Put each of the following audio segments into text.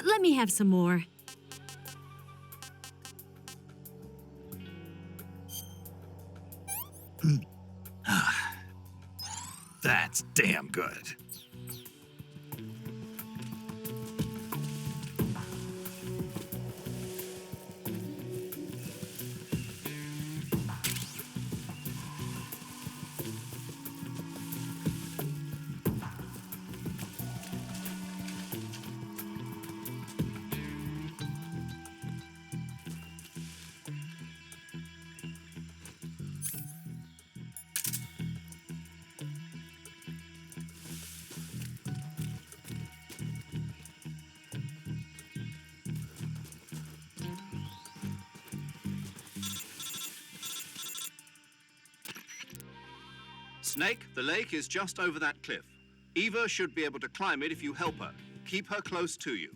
Let me have some more. That's damn good. Snake, the lake is just over that cliff. Eva should be able to climb it if you help her. Keep her close to you.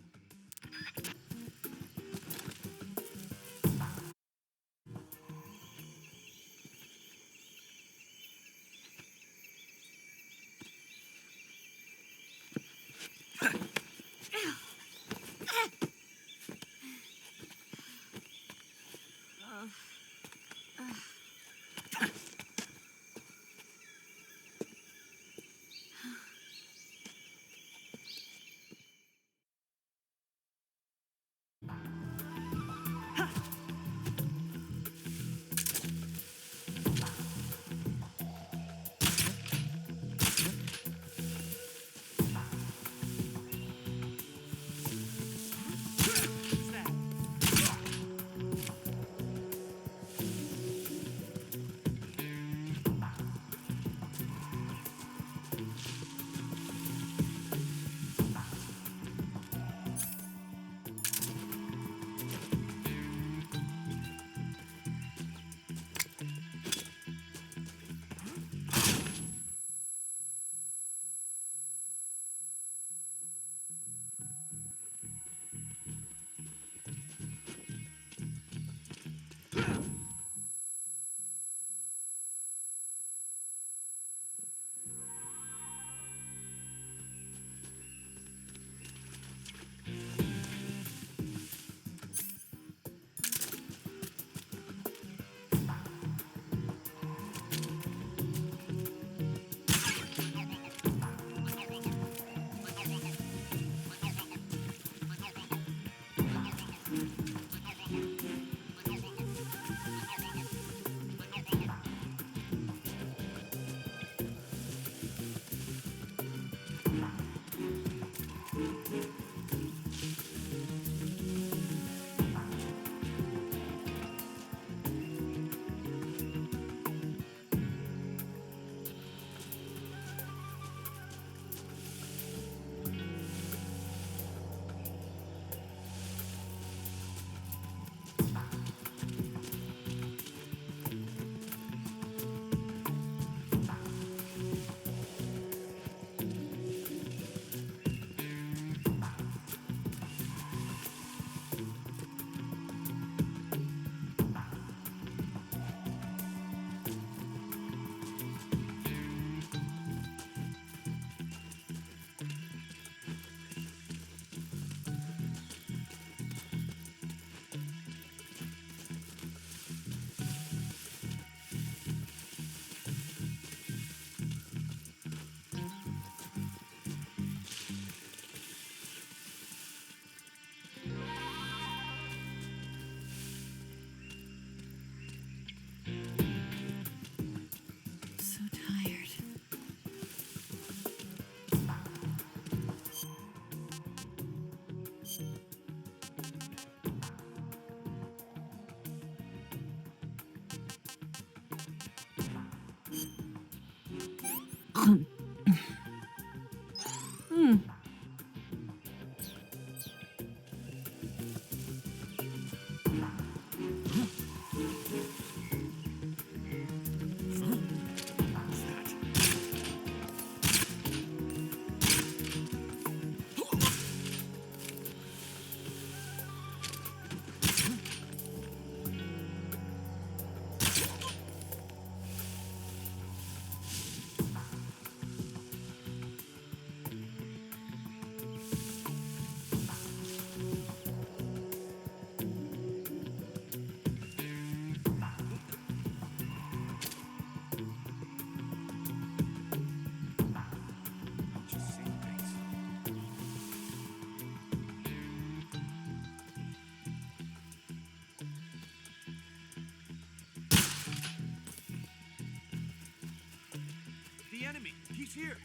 The enemy! He's here!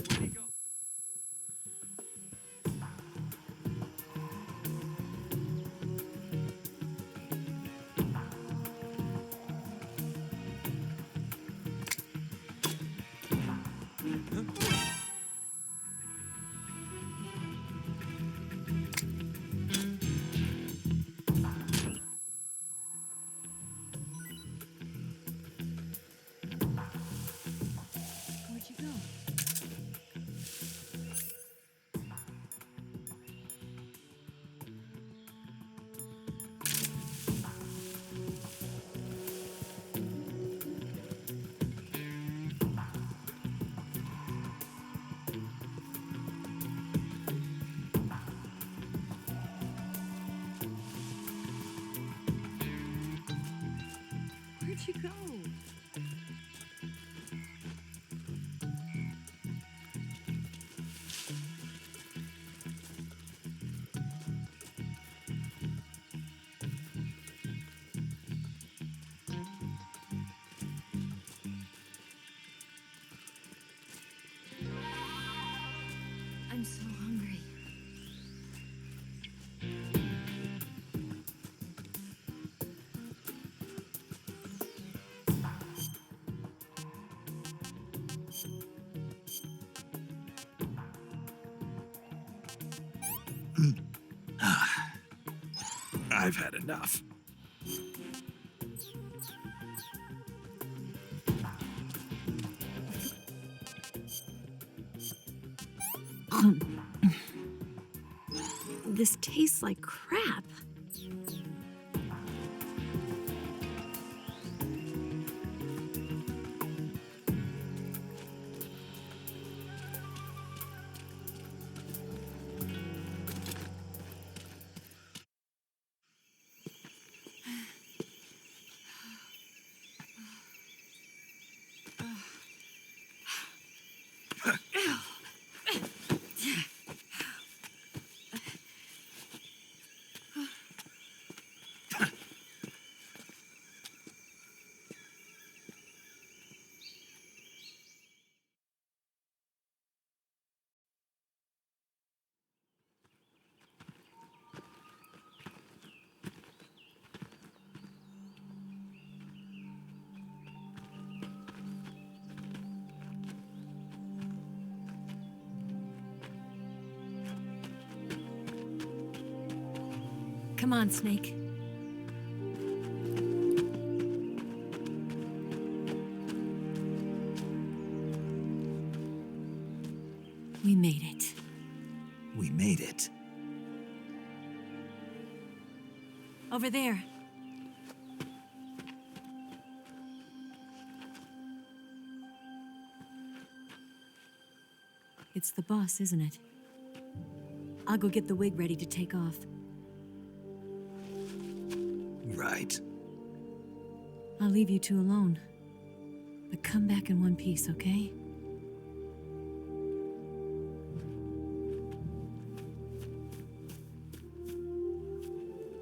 Where'd he go? Where'd you go? Where'd you go? I'm so hungry. I've had enough. This tastes like crap. Come on, Snake. We made it. We made it. Over there. It's the boss, isn't it? I'll go get the wig ready to take off. Right. I'll leave you two alone. But come back in one piece, okay?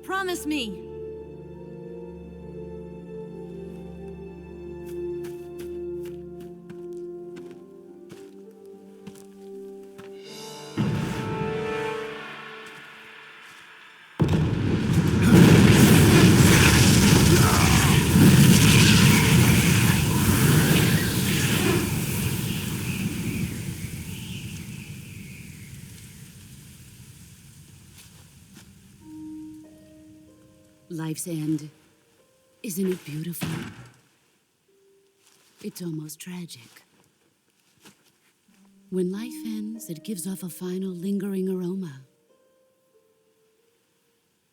Promise me! life's end. Isn't it beautiful? It's almost tragic. When life ends, it gives off a final lingering aroma.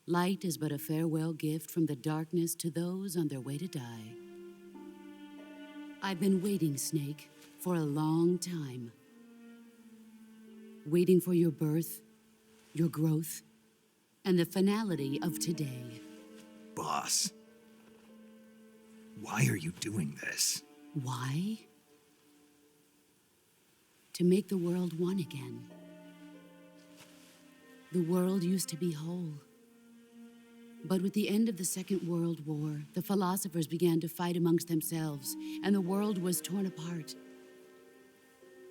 Light is but a farewell gift from the darkness to those on their way to die. I've been waiting, Snake, for a long time. Waiting for your birth, your growth, and the finality of today. Boss, why are you doing this? Why? To make the world one again. The world used to be whole. But with the end of the Second World War, the philosophers began to fight amongst themselves, and the world was torn apart.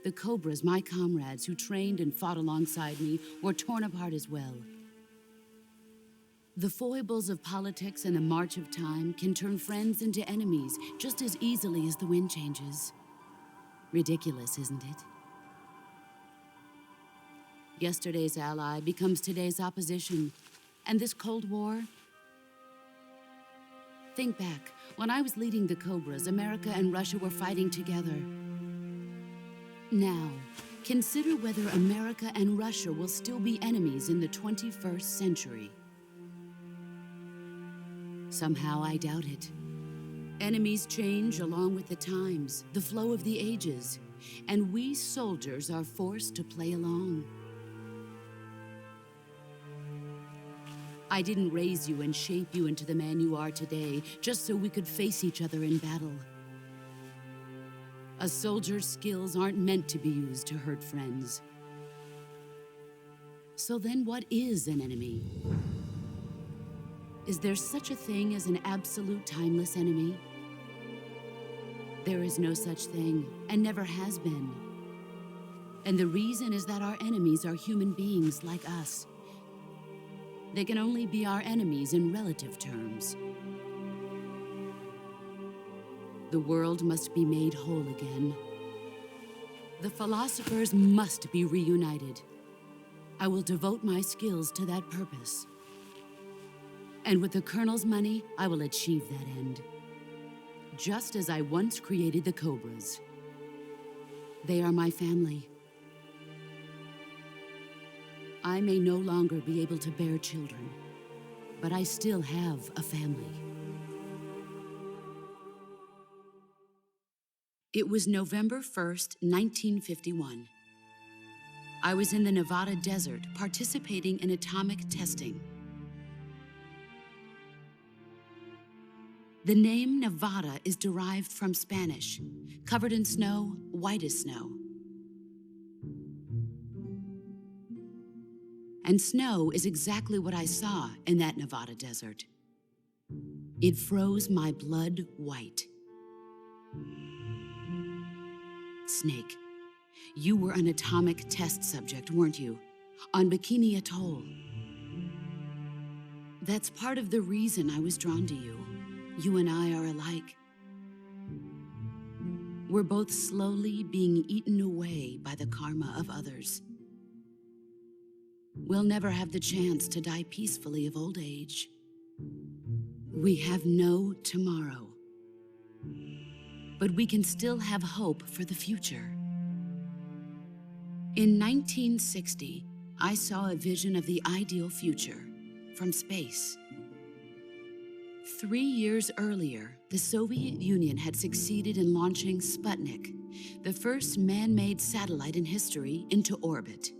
The Cobras, my comrades who trained and fought alongside me, were torn apart as well. The foibles of politics and the march of time can turn friends into enemies just as easily as the wind changes. Ridiculous, isn't it? Yesterday's ally becomes today's opposition, and this Cold War. Think back, when I was leading the Cobras, America and Russia were fighting together. Now, consider whether America and Russia will still be enemies in the 21st century. Somehow I doubt it. Enemies change along with the times, the flow of the ages, and we soldiers are forced to play along. I didn't raise you and shape you into the man you are today just so we could face each other in battle. A soldier's skills aren't meant to be used to hurt friends. So then what is an enemy? Is there such a thing as an absolute timeless enemy? There is no such thing, and never has been. And the reason is that our enemies are human beings like us. They can only be our enemies in relative terms. The world must be made whole again. The philosophers must be reunited. I will devote my skills to that purpose. And with the Colonel's money, I will achieve that end. Just as I once created the Cobras. They are my family. I may no longer be able to bear children, but I still have a family. It was November 1st, 1951. I was in the Nevada desert participating in atomic testing. The name Nevada is derived from Spanish, covered in snow, white as snow. And snow is exactly what I saw in that Nevada desert. It froze my blood white. Snake, you were an atomic test subject, weren't you? On Bikini Atoll. That's part of the reason I was drawn to you. You and I are alike. We're both slowly being eaten away by the karma of others. We'll never have the chance to die peacefully of old age. We have no tomorrow. But we can still have hope for the future. In 1960, I saw a vision of the ideal future from space. 3 years earlier, the Soviet Union had succeeded in launching Sputnik, the first man-made satellite in history, into orbit.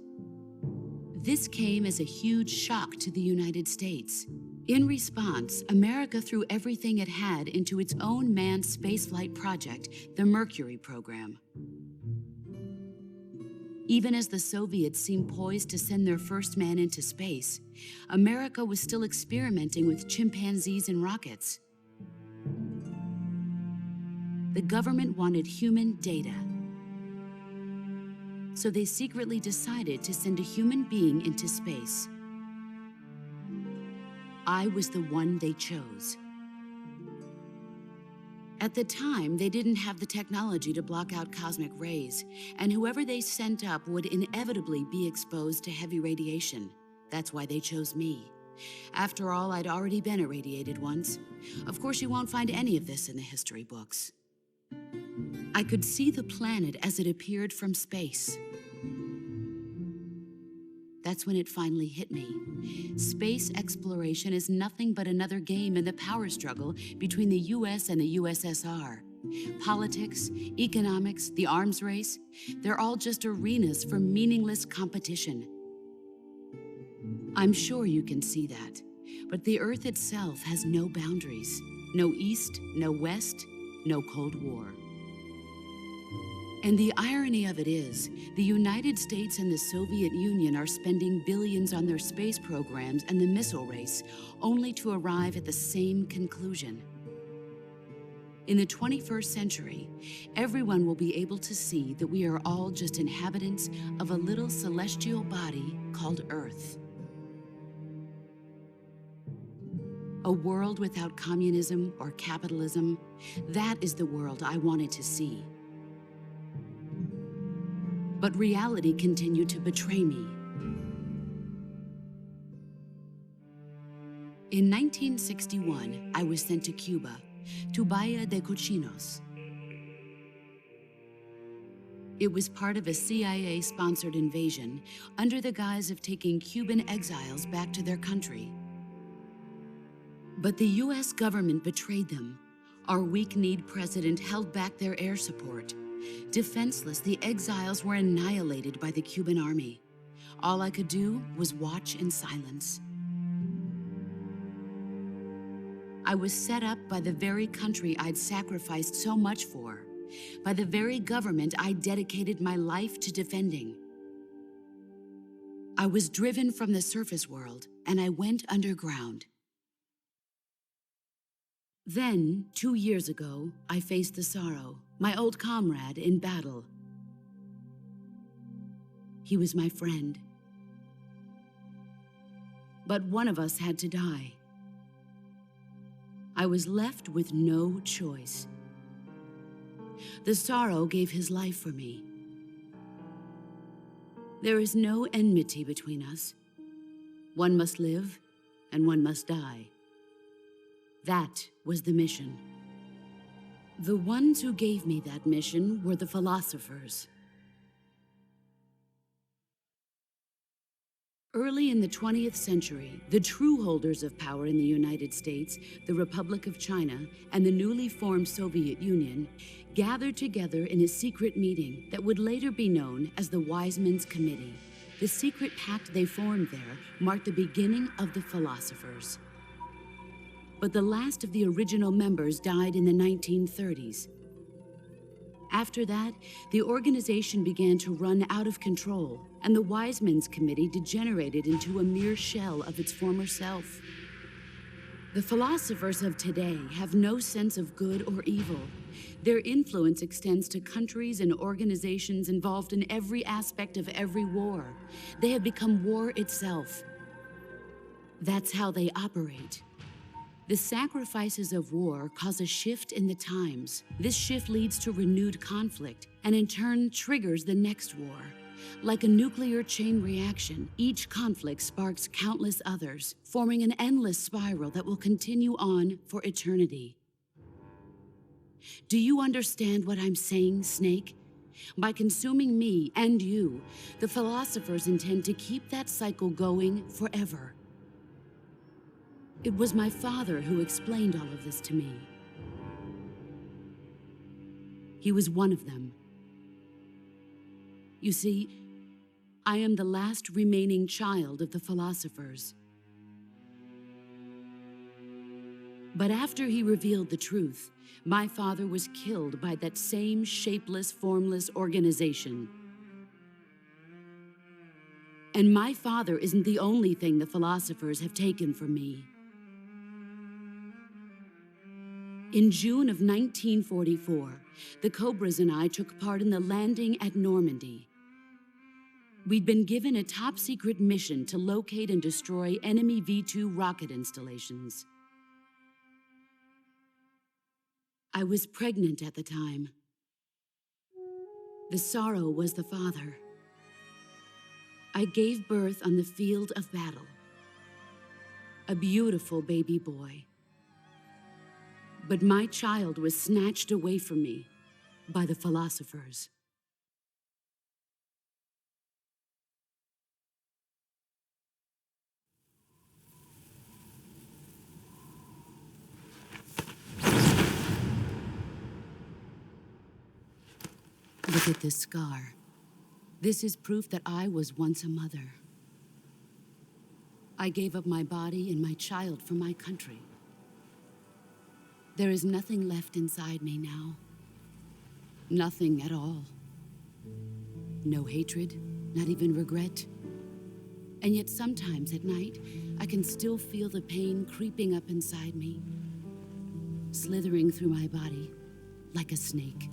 This came as a huge shock to the United States. In response, America threw everything it had into its own manned spaceflight project, the Mercury program. Even as the Soviets seemed poised to send their first man into space, America was still experimenting with chimpanzees and rockets. The government wanted human data. So they secretly decided to send a human being into space. I was the one they chose. At the time, they didn't have the technology to block out cosmic rays, and whoever they sent up would inevitably be exposed to heavy radiation. That's why they chose me. After all, I'd already been irradiated once. Of course, you won't find any of this in the history books. I could see the planet as it appeared from space. That's when it finally hit me. Space exploration is nothing but another game in the power struggle between the US and the USSR. Politics, economics, the arms race, they're all just arenas for meaningless competition. I'm sure you can see that, but the Earth itself has no boundaries. No East, no West, no Cold War. And the irony of it is, the United States and the Soviet Union are spending billions on their space programs and the missile race, only to arrive at the same conclusion. In the 21st century, everyone will be able to see that we are all just inhabitants of a little celestial body called Earth. A world without communism or capitalism, that is the world I wanted to see. But reality continued to betray me. In 1961, I was sent to Cuba, to Bahia de Cochinos. It was part of a CIA-sponsored invasion under the guise of taking Cuban exiles back to their country. But the US government betrayed them. Our weak-kneed president held back their air support. Defenseless, the exiles were annihilated by the Cuban army. All I could do was watch in silence. I was set up by the very country I'd sacrificed so much for, by the very government I dedicated my life to defending. I was driven from the surface world, and I went underground. Then, 2 years ago, I faced the Sorrow, my old comrade in battle. He was my friend. But one of us had to die. I was left with no choice. The Sorrow gave his life for me. There is no enmity between us. One must live, and one must die. That was the mission. The ones who gave me that mission were the philosophers. Early in the 20th century, the true holders of power in the United States, the Republic of China, and the newly formed Soviet Union gathered together in a secret meeting that would later be known as the Wise Men's Committee. The secret pact they formed there marked the beginning of the philosophers. But the last of the original members died in the 1930s. After that, the organization began to run out of control, and the Wise Men's Committee degenerated into a mere shell of its former self. The philosophers of today have no sense of good or evil. Their influence extends to countries and organizations involved in every aspect of every war. They have become war itself. That's how they operate. The sacrifices of war cause a shift in the times. This shift leads to renewed conflict, and in turn triggers the next war. Like a nuclear chain reaction, each conflict sparks countless others, forming an endless spiral that will continue on for eternity. Do you understand what I'm saying, Snake? By consuming me and you, the philosophers intend to keep that cycle going forever. It was my father who explained all of this to me. He was one of them. You see, I am the last remaining child of the philosophers. But after he revealed the truth, my father was killed by that same shapeless, formless organization. And my father isn't the only thing the philosophers have taken from me. In June of 1944, the Cobras and I took part in the landing at Normandy. We'd been given a top-secret mission to locate and destroy enemy V-2 rocket installations. I was pregnant at the time. The Sorrow was the father. I gave birth on the field of battle. a beautiful baby boy. But my child was snatched away from me by the philosophers. Look at this scar. This is proof that I was once a mother. I gave up my body and my child for my country. There is nothing left inside me now. Nothing at all. No hatred, not even regret. And yet sometimes at night, I can still feel the pain creeping up inside me, slithering through my body like a snake.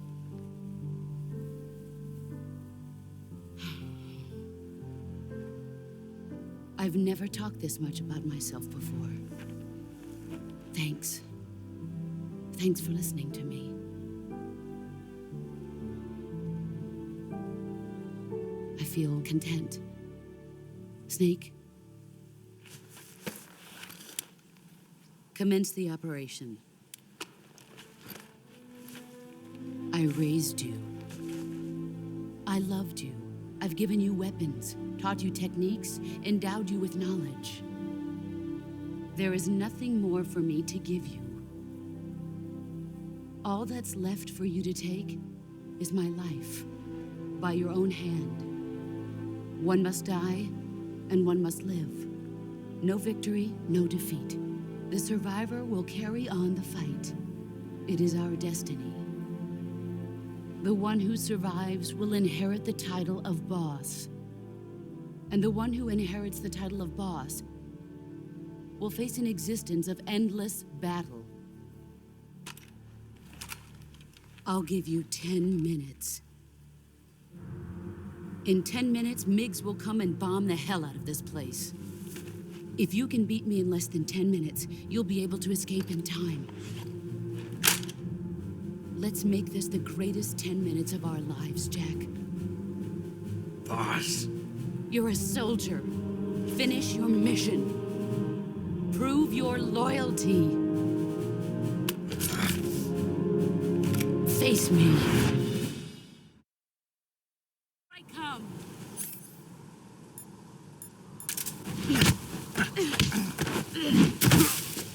I've never talked this much about myself before. Thanks. Thanks for listening to me. I feel content. Snake, commence the operation. I raised you. I loved you. I've given you weapons, taught you techniques, endowed you with knowledge. There is nothing more for me to give you. All that's left for you to take is my life, by your own hand. One must die, and one must live. No victory, no defeat. The survivor will carry on the fight. It is our destiny. The one who survives will inherit the title of boss. And the one who inherits the title of boss will face an existence of endless battle. I'll give you 10 minutes. In 10 minutes, MiGs will come and bomb the hell out of this place. If you can beat me in less than 10 minutes, you'll be able to escape in time. Let's make this the greatest 10 minutes of our lives, Jack. Boss. You're a soldier. Finish your mission. Prove your loyalty. Face me. I come.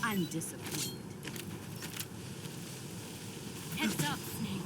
I'm disappointed. Heads up, Snake.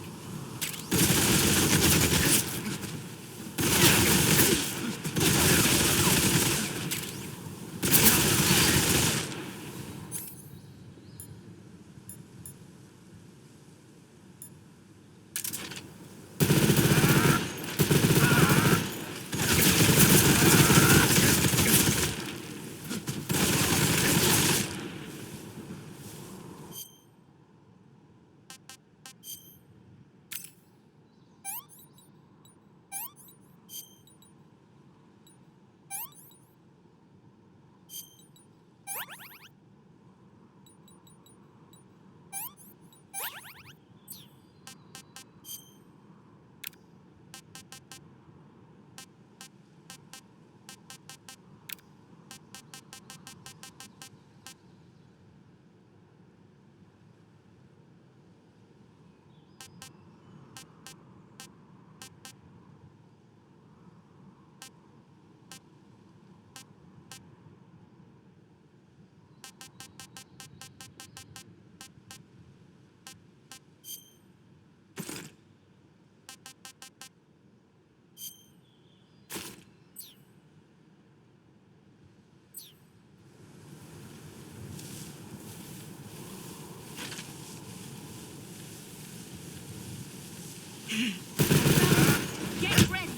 Get ready!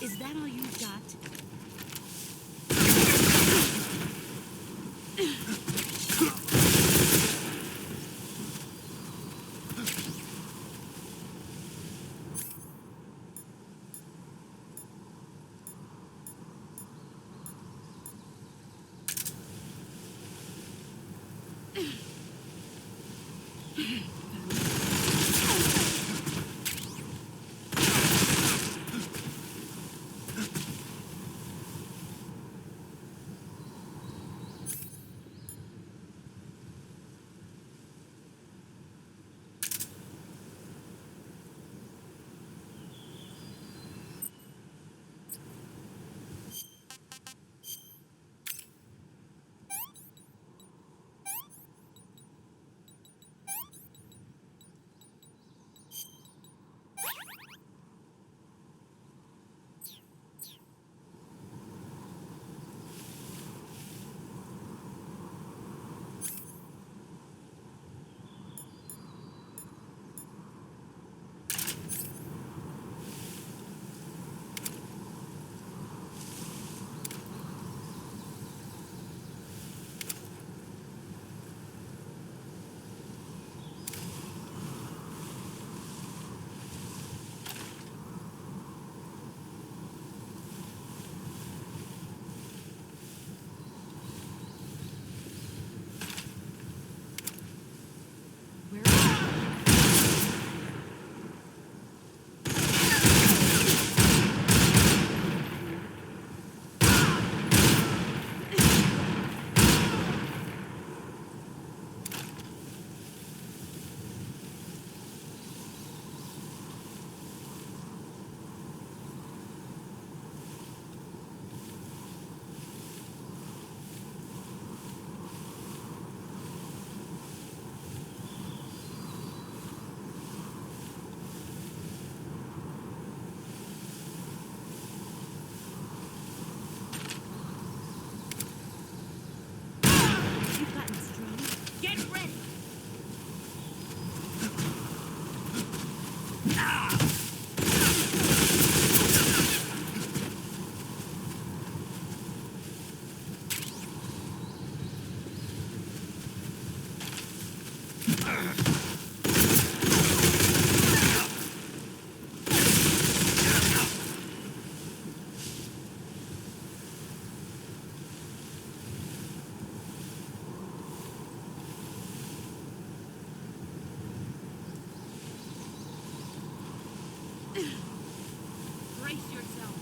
Is that all you've got? Brace yourself.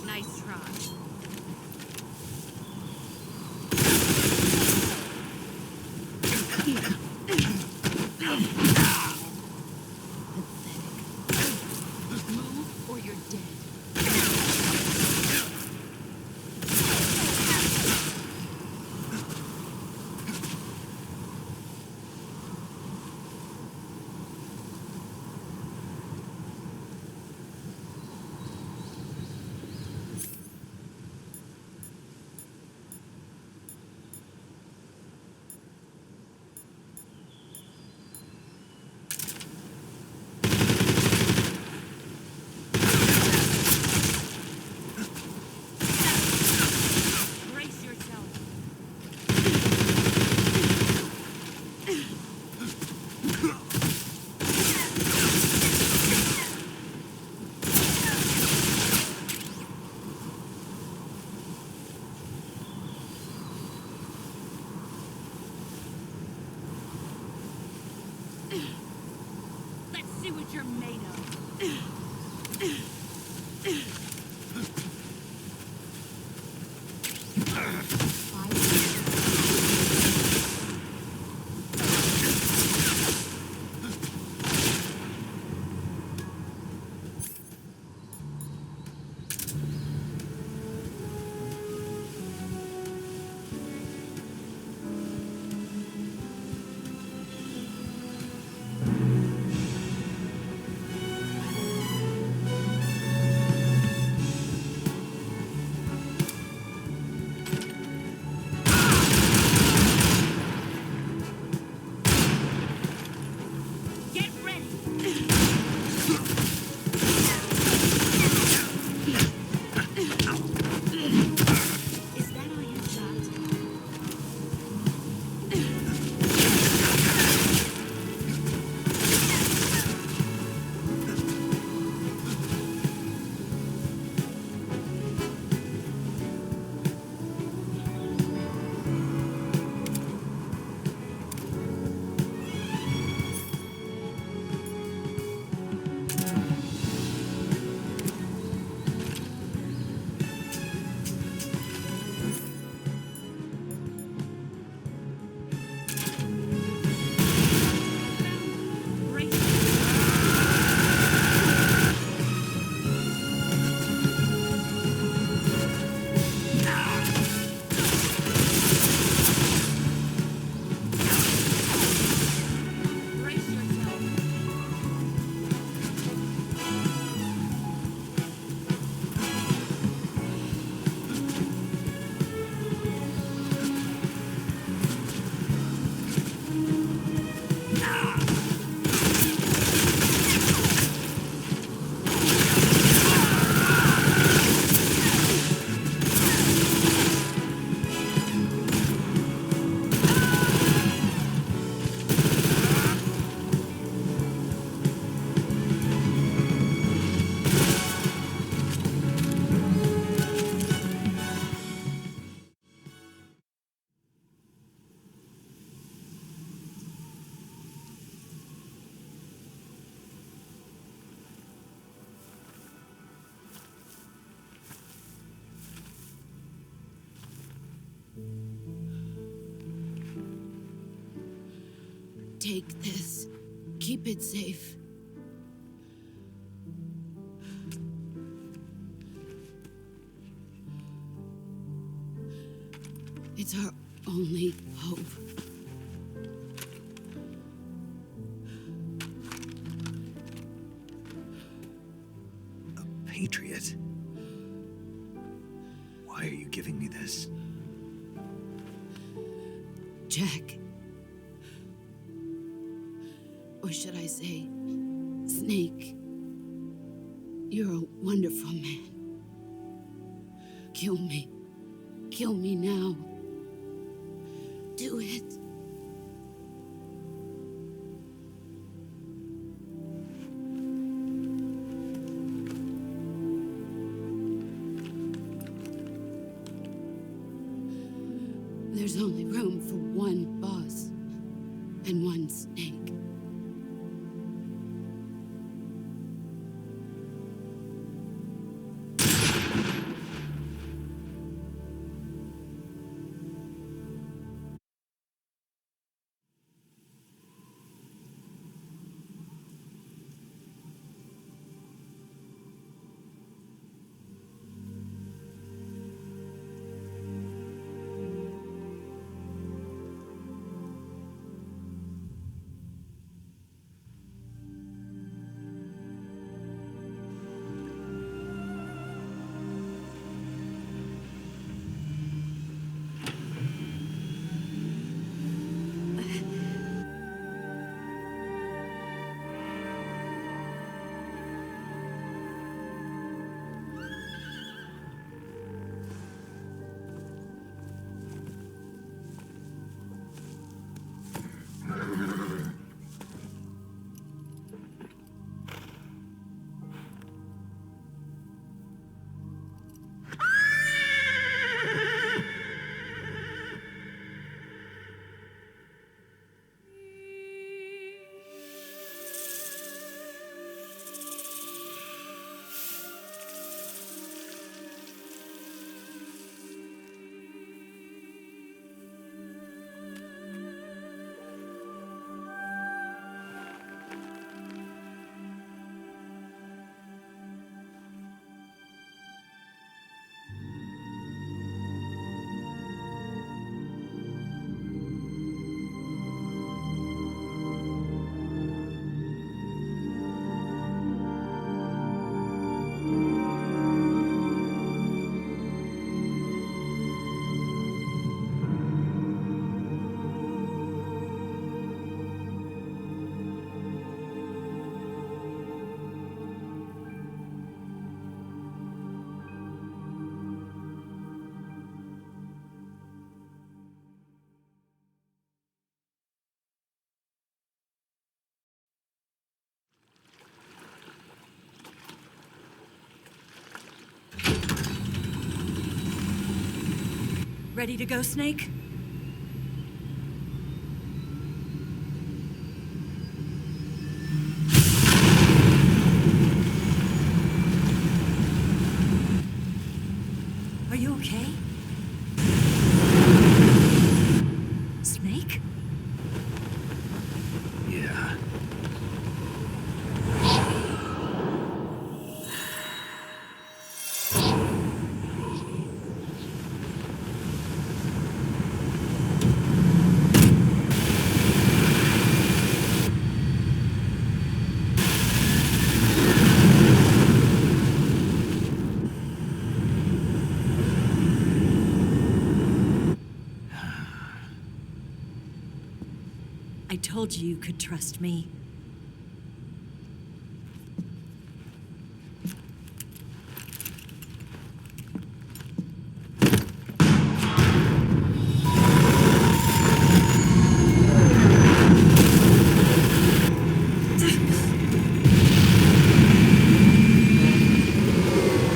Nice try. Move or you're dead. Brace yourself. Let's see what you're made of. Get ready. Is that all you got? Brace Brace yourself. Take this. Keep it safe. It's our only hope. A patriot? Why are you giving me this? Jack, Or should I say, Snake, you're a wonderful man. Kill me. Kill me now. Do it. There's only room for one boss and one snake. Ready to go, Snake? Are you okay? Snake? Yeah. I told you you could trust me.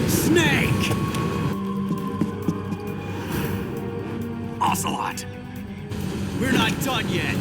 Snake! Ocelot! We're not done yet!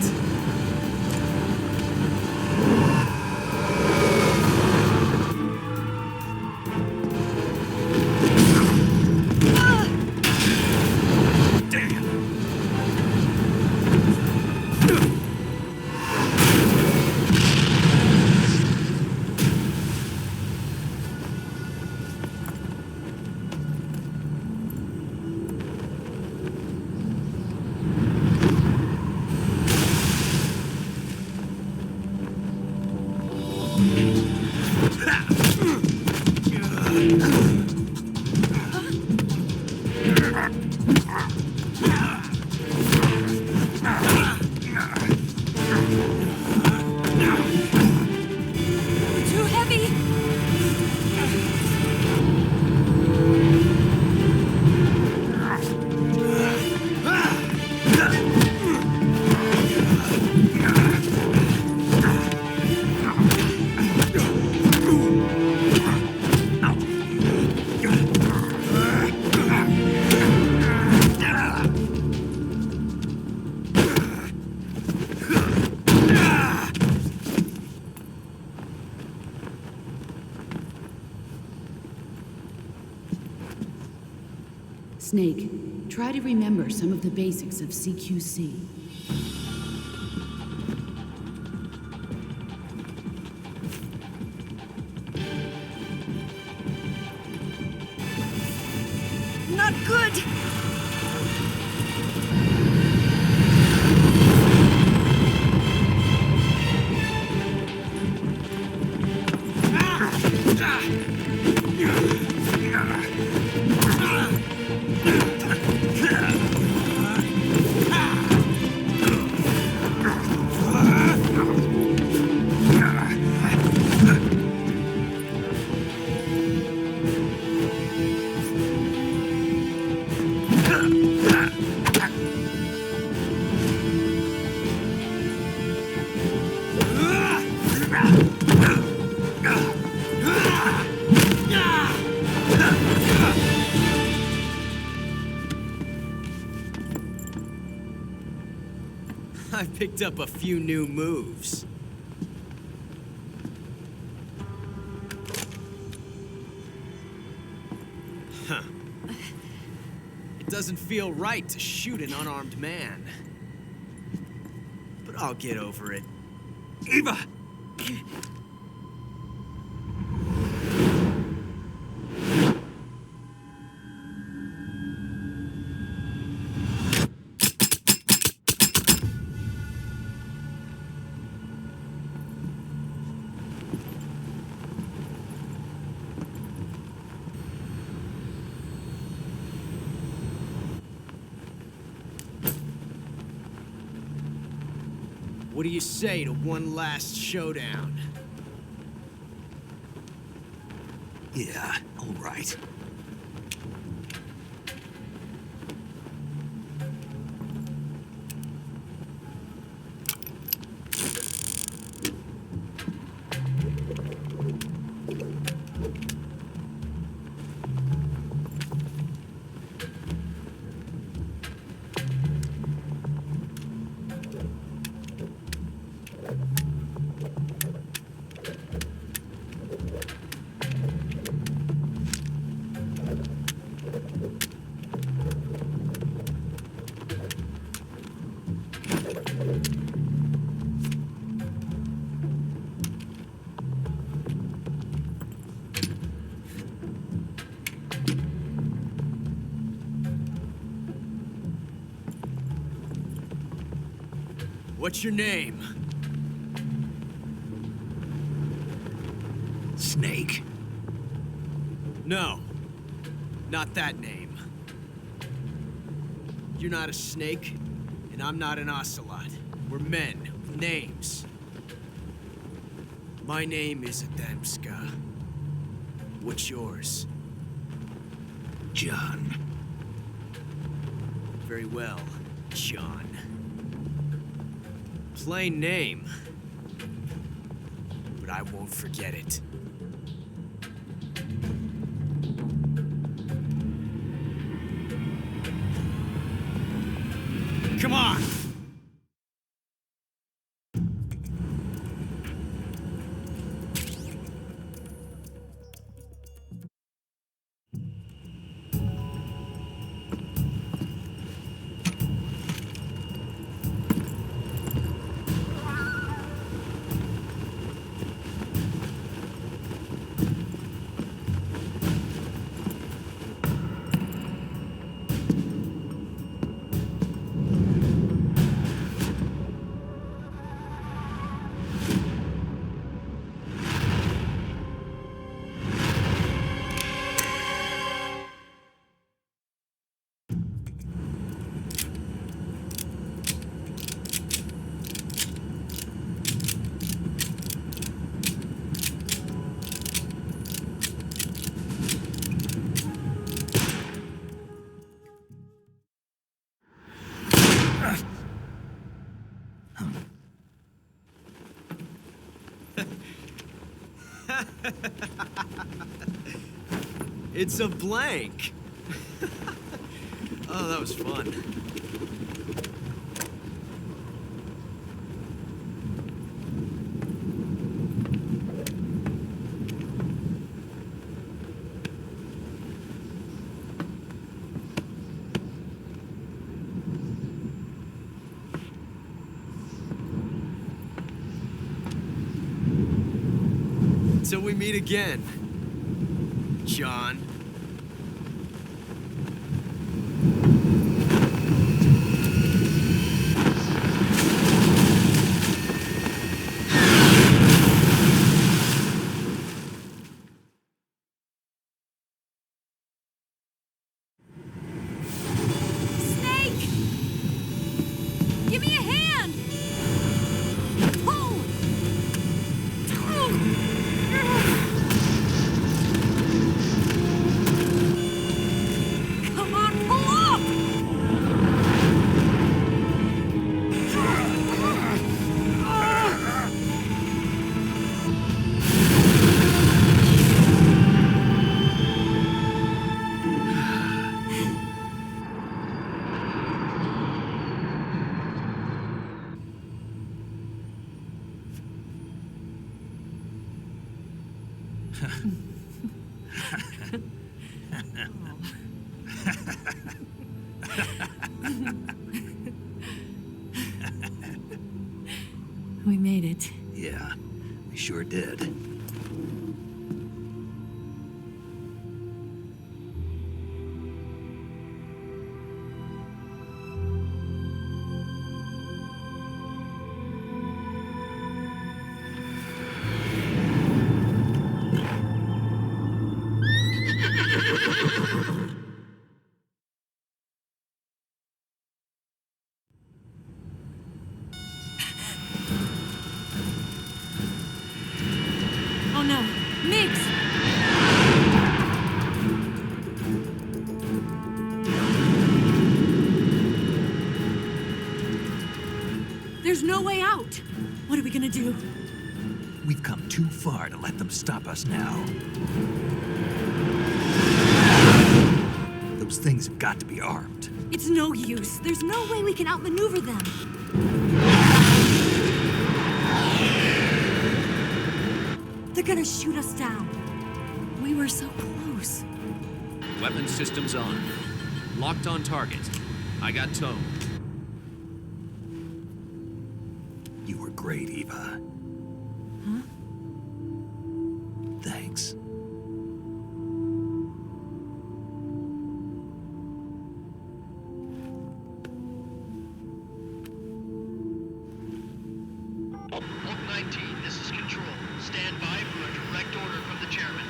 Snake, try to remember some of the basics of CQC. Not good! I picked up a few new moves. Huh. It doesn't feel right to shoot an unarmed man. But I'll get over it. Eva! What do you say to one last showdown? Yeah, all right. What's your name? Snake. No, not that name. You're not a snake, and I'm not an Ocelot. We're men with names. My name is Adamska. What's yours? John. Very well, John. Plain name, but I won't forget it. Come on! It's a blank. Oh, that was fun. Until we meet again, John. Snake! Give me a hand! Pull! Come on, pull up! We made it. Yeah, we sure did. Oh no, Migs! There's no way out! What are we gonna do? We've come too far to let them stop us now. Those things have got to be armed. It's no use. There's no way we can outmaneuver them. They're gonna shoot us down. We were so close. Weapon systems on. Locked on target. I got towed. You were great, Eva. Huh? Thanks. Oak 19, this is Control. Stand by for a direct order from the chairman.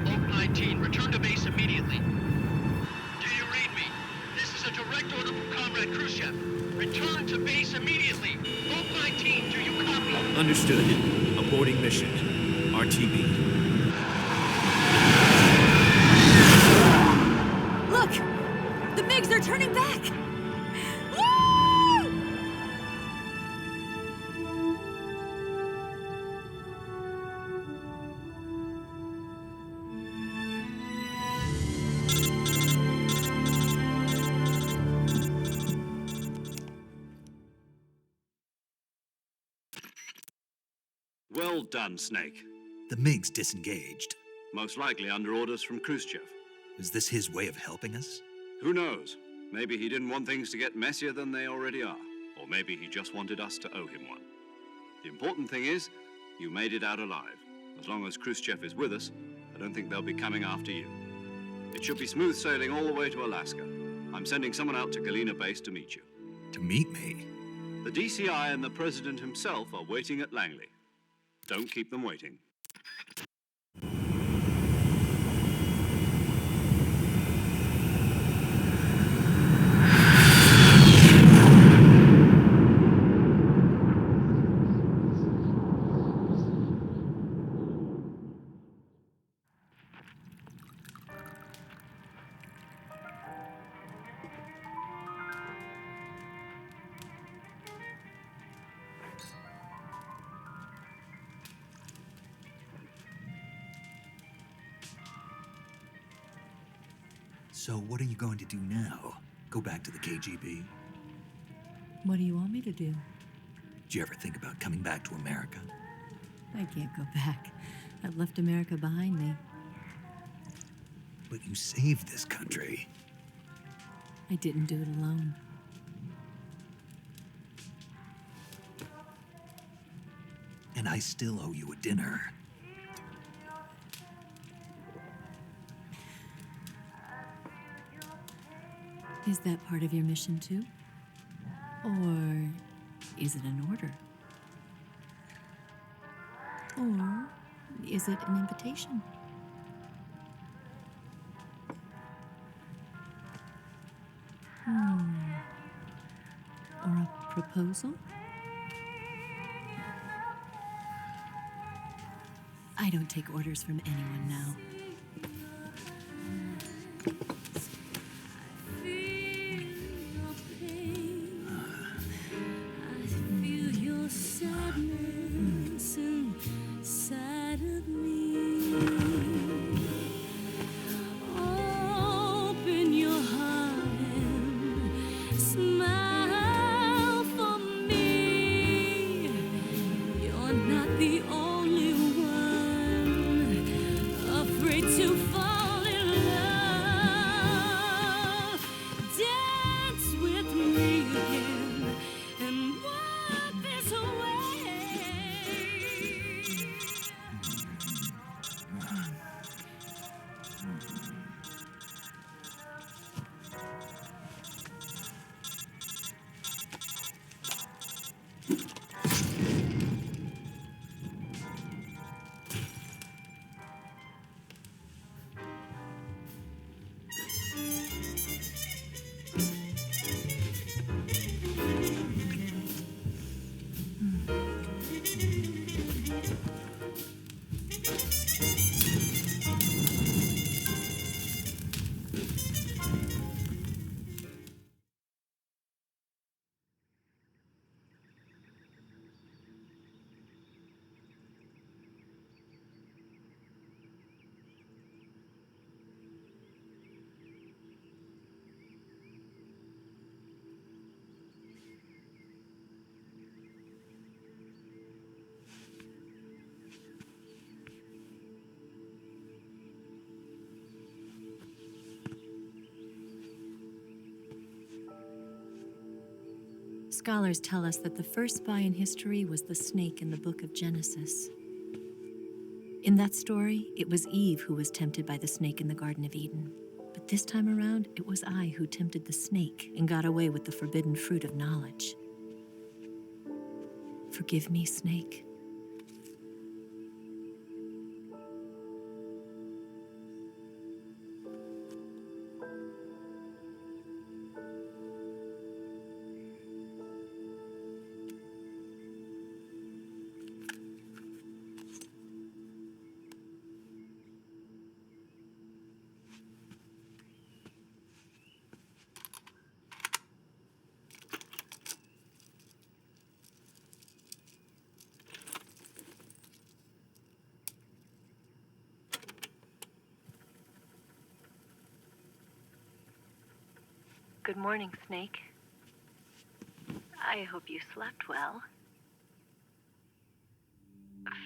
Oak 19, return to base immediately. Do you read me? This is a direct order from Comrade Khrushchev. Return to base immediately. Oak 19, do you copy? Understood. Aborting mission. RTB. Look! The MiGs are turning back! Woo! Well done, Snake. The MiGs disengaged. Most likely under orders from Khrushchev. Is this his way of helping us? Who knows? Maybe he didn't want things to get messier than they already are. Or maybe he just wanted us to owe him one. The important thing is, you made it out alive. As long as Khrushchev is with us, I don't think they'll be coming after you. It should be smooth sailing all the way to Alaska. I'm sending someone out to Galena Base to meet you. To meet me? The DCI and the President himself are waiting at Langley. Don't keep them waiting. So what are you going to do now? Go back to the KGB? What do you want me to do? Did you ever think about coming back to America? I can't go back. I've left America behind me. But you saved this country. I didn't do it alone. And I still owe you a dinner. Is that part of your mission too? Or is it an order? Or is it an invitation? Or a proposal? I don't take orders from anyone now. Scholars tell us that the first spy in history was the snake in the book of Genesis. In that story, it was Eve who was tempted by the snake in the Garden of Eden. But this time around, it was I who tempted the snake and got away with the forbidden fruit of knowledge. Forgive me, snake. Good morning, Snake. I hope you slept well.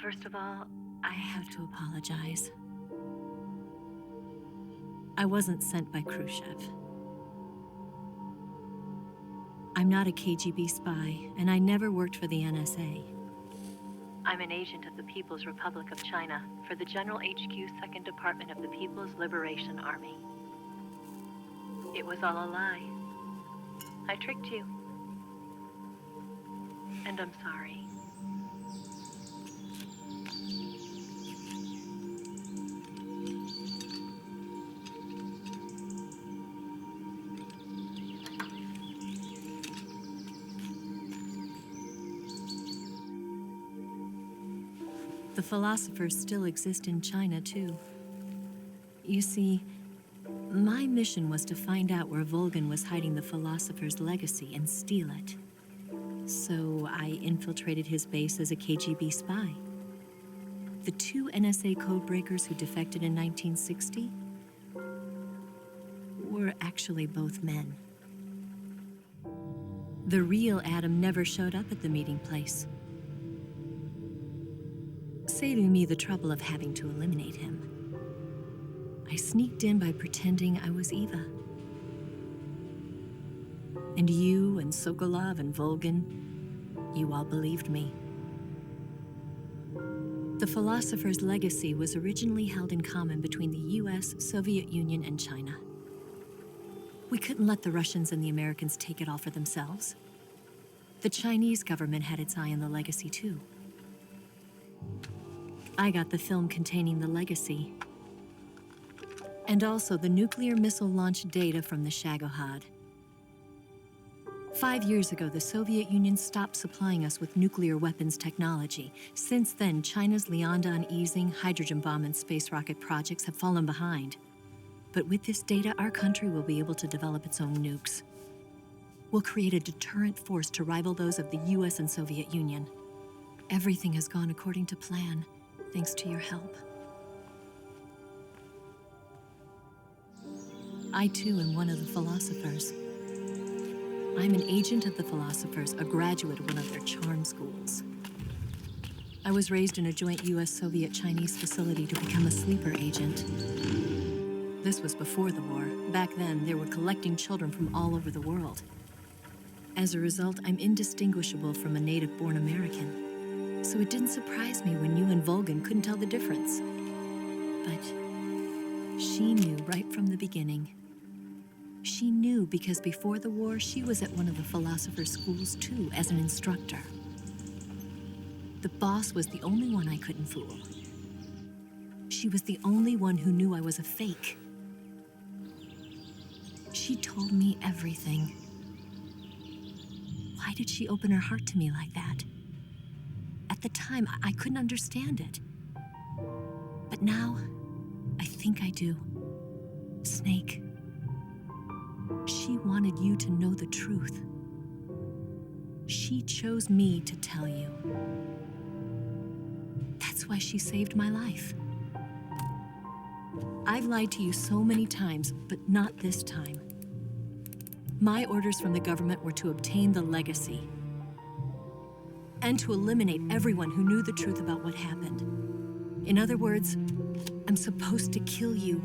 First of all, I have to apologize. I wasn't sent by Khrushchev. I'm not a KGB spy, and I never worked for the NSA. I'm an agent of the People's Republic of China for the General HQ 2nd Department of the People's Liberation Army. It was all a lie. I tricked you. And I'm sorry. The philosophers still exist in China, too. You see, my mission was to find out where Volgan was hiding the philosopher's legacy and steal it. So I infiltrated his base as a KGB spy. The two NSA codebreakers who defected in 1960 were actually both men. The real Adam never showed up at the meeting place, saving me the trouble of having to eliminate him. I sneaked in by pretending I was Eva. And you and Sokolov and Volgan, you all believed me. The philosopher's legacy was originally held in common between the US, Soviet Union, and China. We couldn't let the Russians and the Americans take it all for themselves. The Chinese government had its eye on the legacy, too. I got the film containing the legacy, and also the nuclear missile launch data from the Shagohod. 5 years ago, the Soviet Union stopped supplying us with nuclear weapons technology. Since then, China's Liaodong easing, hydrogen bomb, and space rocket projects have fallen behind. But with this data, our country will be able to develop its own nukes. We'll create a deterrent force to rival those of the US and Soviet Union. Everything has gone according to plan, thanks to your help. I, too, am one of the philosophers. I'm an agent of the philosophers, a graduate of one of their charm schools. I was raised in a joint US-Soviet-Chinese facility to become a sleeper agent. This was before the war. Back then, they were collecting children from all over the world. As a result, I'm indistinguishable from a native-born American. So it didn't surprise me when you and Volgan couldn't tell the difference. But she knew right from the beginning. She knew because before the war, she was at one of the philosopher's schools too, as an instructor. The boss was the only one I couldn't fool. She was the only one who knew I was a fake. She told me everything. Why did she open her heart to me like that? At the time, I couldn't understand it. But now, I think I do. Snake. She wanted you to know the truth. She chose me to tell you. That's why she saved my life. I've lied to you so many times, but not this time. My orders from the government were to obtain the legacy and to eliminate everyone who knew the truth about what happened. In other words, I'm supposed to kill you.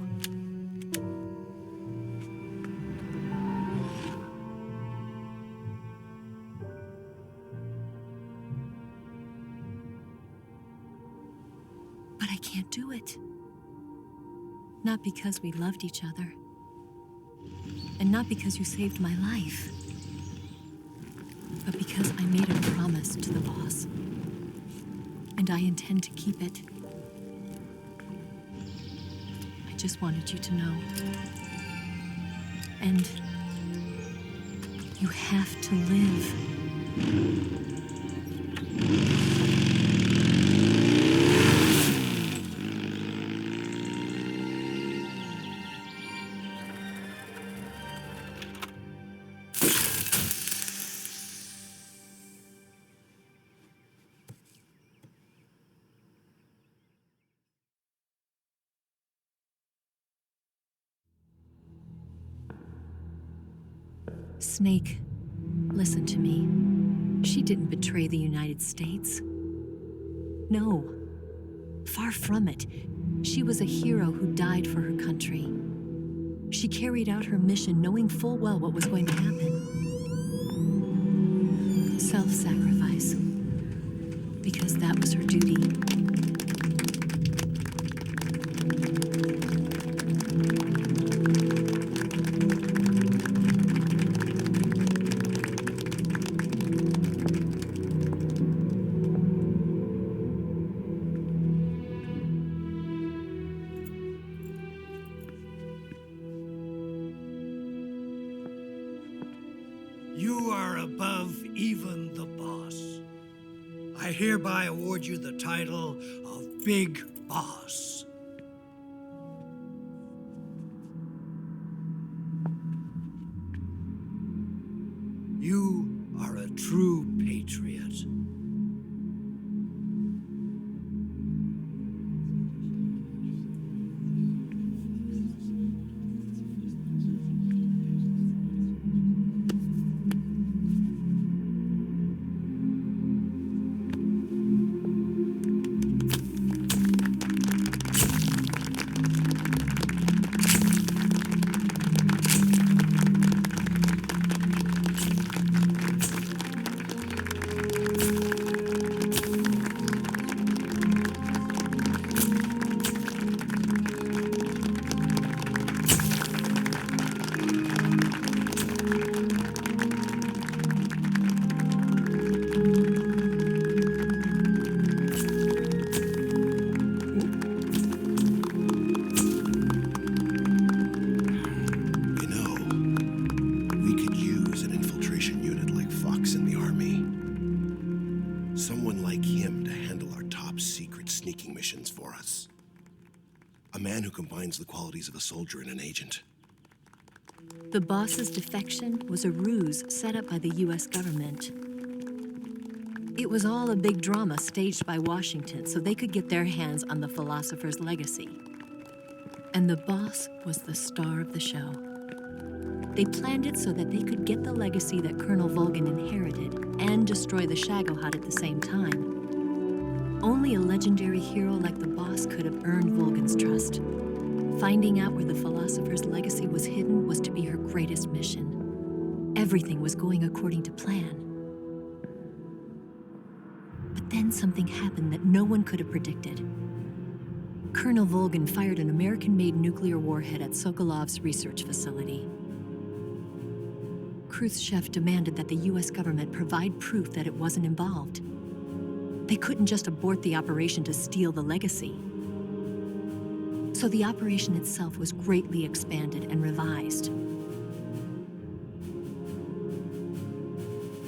But I can't do it. Not because we loved each other. And not because you saved my life. But because I made a promise to the boss. And I intend to keep it. I just wanted you to know. And you have to live. Snake, listen to me. She didn't betray the United States. No, far from it. She was a hero who died for her country. She carried out her mission knowing full well what was going to happen. Self-sacrifice. Because that was her duty. You are above even the boss. I hereby award you the title of Big Boss. You are a true patriot. A man who combines the qualities of a soldier and an agent. The boss's defection was a ruse set up by the US government. It was all a big drama staged by Washington so they could get their hands on the philosopher's legacy. And the boss was the star of the show. They planned it so that they could get the legacy that Colonel Volgin inherited and destroy the Shagohod at the same time. Only a legendary hero like the boss could have earned Volgin's trust. Finding out where the philosopher's legacy was hidden was to be her greatest mission. Everything was going according to plan. But then something happened that no one could have predicted. Colonel Volgin fired an American-made nuclear warhead at Sokolov's research facility. Khrushchev demanded that the US government provide proof that it wasn't involved. They couldn't just abort the operation to steal the legacy. So the operation itself was greatly expanded and revised.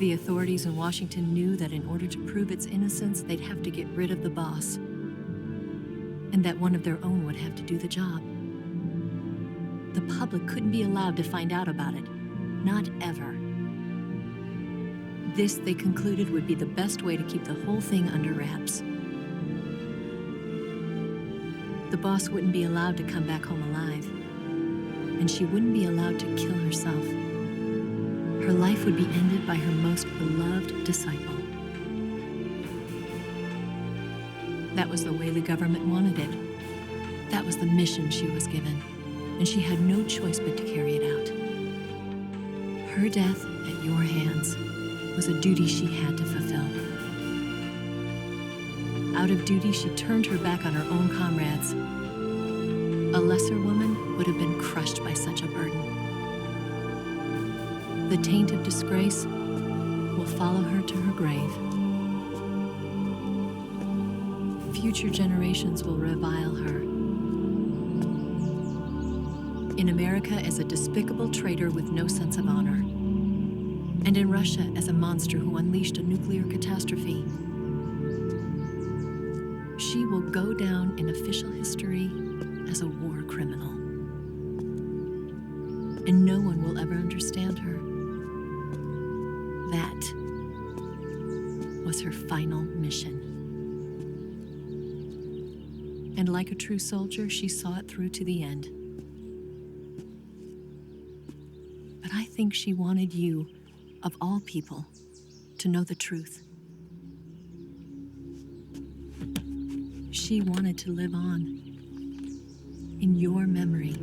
The authorities in Washington knew that in order to prove its innocence, they'd have to get rid of the boss, and that one of their own would have to do the job. The public couldn't be allowed to find out about it, not ever. This, they concluded, would be the best way to keep the whole thing under wraps. The boss wouldn't be allowed to come back home alive, and she wouldn't be allowed to kill herself. Her life would be ended by her most beloved disciple. That was the way the government wanted it. That was the mission she was given, and she had no choice but to carry it out. Her death at your hands was a duty she had to fulfill. Out of duty, she turned her back on her own comrades. A lesser woman would have been crushed by such a burden. The taint of disgrace will follow her to her grave. Future generations will revile her. In America as a despicable traitor with no sense of honor. And in Russia as a monster who unleashed a nuclear catastrophe. She will go down in official history as a war criminal. And no one will ever understand her. That was her final mission. And like a true soldier, she saw it through to the end. But I think she wanted you, of all people, to know the truth. She wanted to live on in your memory.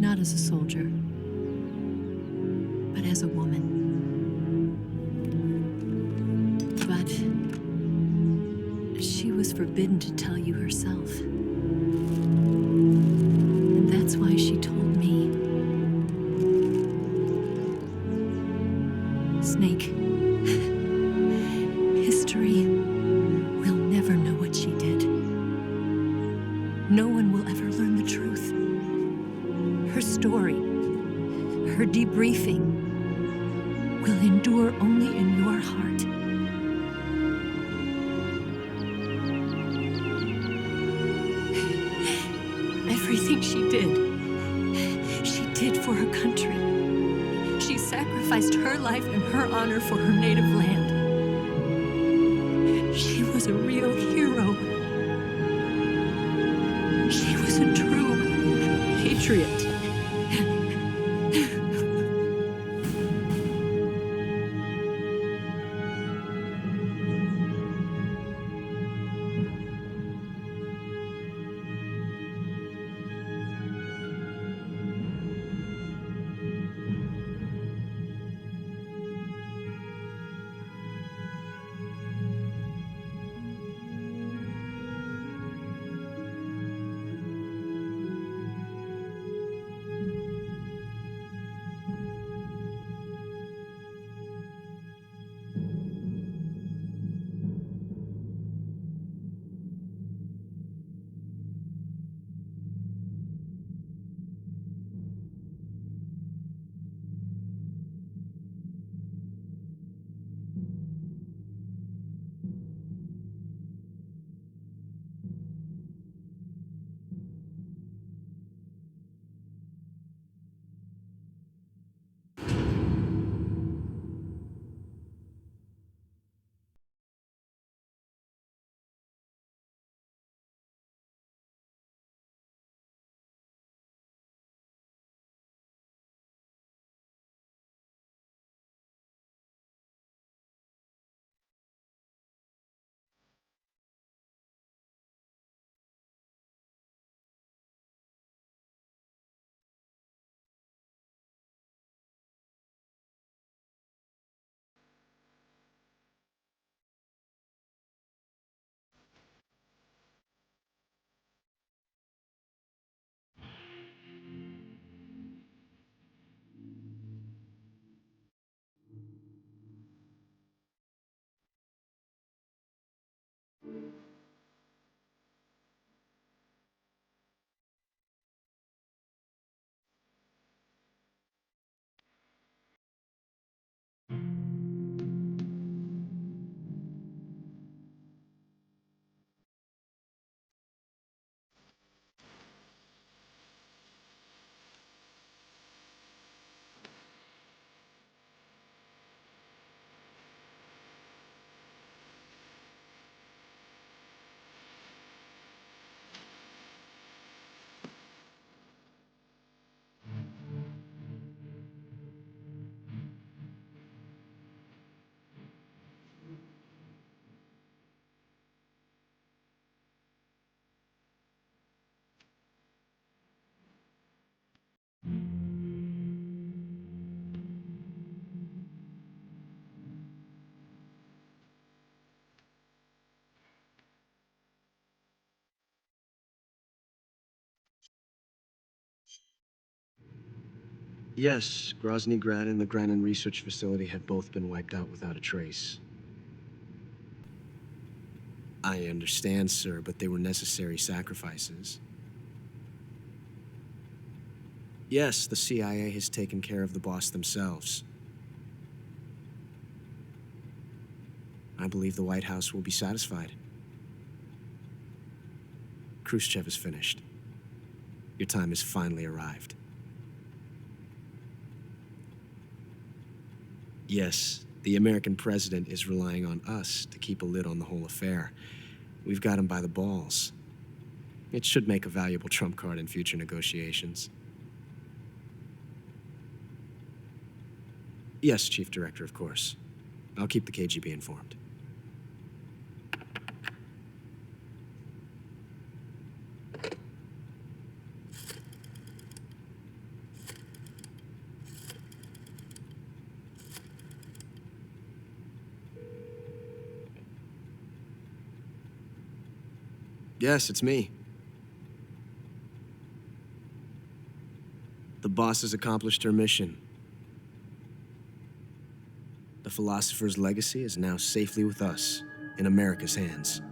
Not as a soldier, but as a woman. But she was forbidden to tell you herself. And that's why she told me. Snake, history will never know what she did. No one will ever learn the truth. Her story, her debriefing, will endure only in your heart. Everything she did for her country. She sacrificed her life and her honor for her native land. She was a real hero. She was a true patriot. Yes, Grozny Grad and the Granin Research Facility have both been wiped out without a trace. I understand, sir, but they were necessary sacrifices. Yes, the CIA has taken care of the boss themselves. I believe the White House will be satisfied. Khrushchev is finished. Your time has finally arrived. Yes, the American president is relying on us to keep a lid on the whole affair. We've got him by the balls. It should make a valuable trump card in future negotiations. Yes, Chief Director, of course. I'll keep the KGB informed. Yes, it's me. The boss has accomplished her mission. The philosopher's legacy is now safely with us, in America's hands.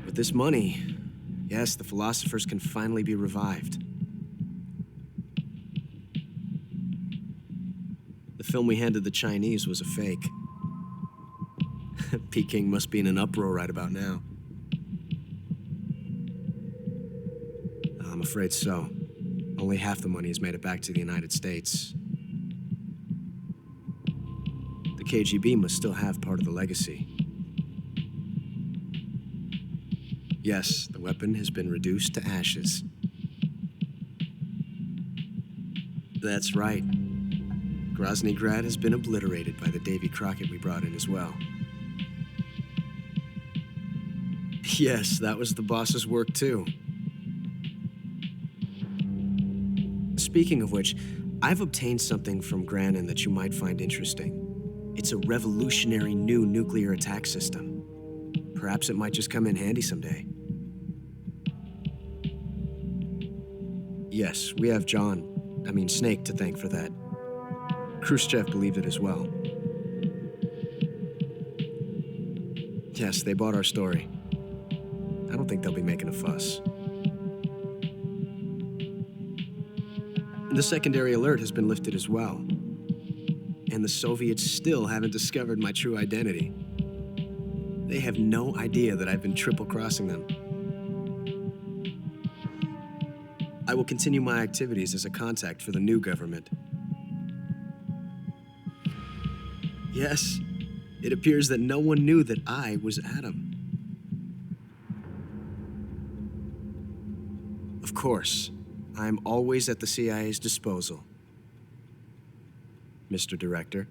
With this money, yes, the philosophers can finally be revived. The film we handed the Chinese was a fake. Peking must be in an uproar right about now. I'm afraid so. Only half the money has made it back to the United States. The KGB must still have part of the legacy. Yes, the weapon has been reduced to ashes. That's right. Grozny Grad has been obliterated by the Davy Crockett we brought in as well. Yes, that was the boss's work too. Speaking of which, I've obtained something from Granin that you might find interesting. It's a revolutionary new nuclear attack system. Perhaps it might just come in handy someday. Yes, we have Snake to thank for that. Khrushchev believed it as well. Yes, they bought our story. I don't think they'll be making a fuss. The secondary alert has been lifted as well. And the Soviets still haven't discovered my true identity. They have no idea that I've been triple-crossing them. I will continue my activities as a contact for the new government. Yes, it appears that no one knew that I was Adam. Of course, I am always at the CIA's disposal, Mr. Director.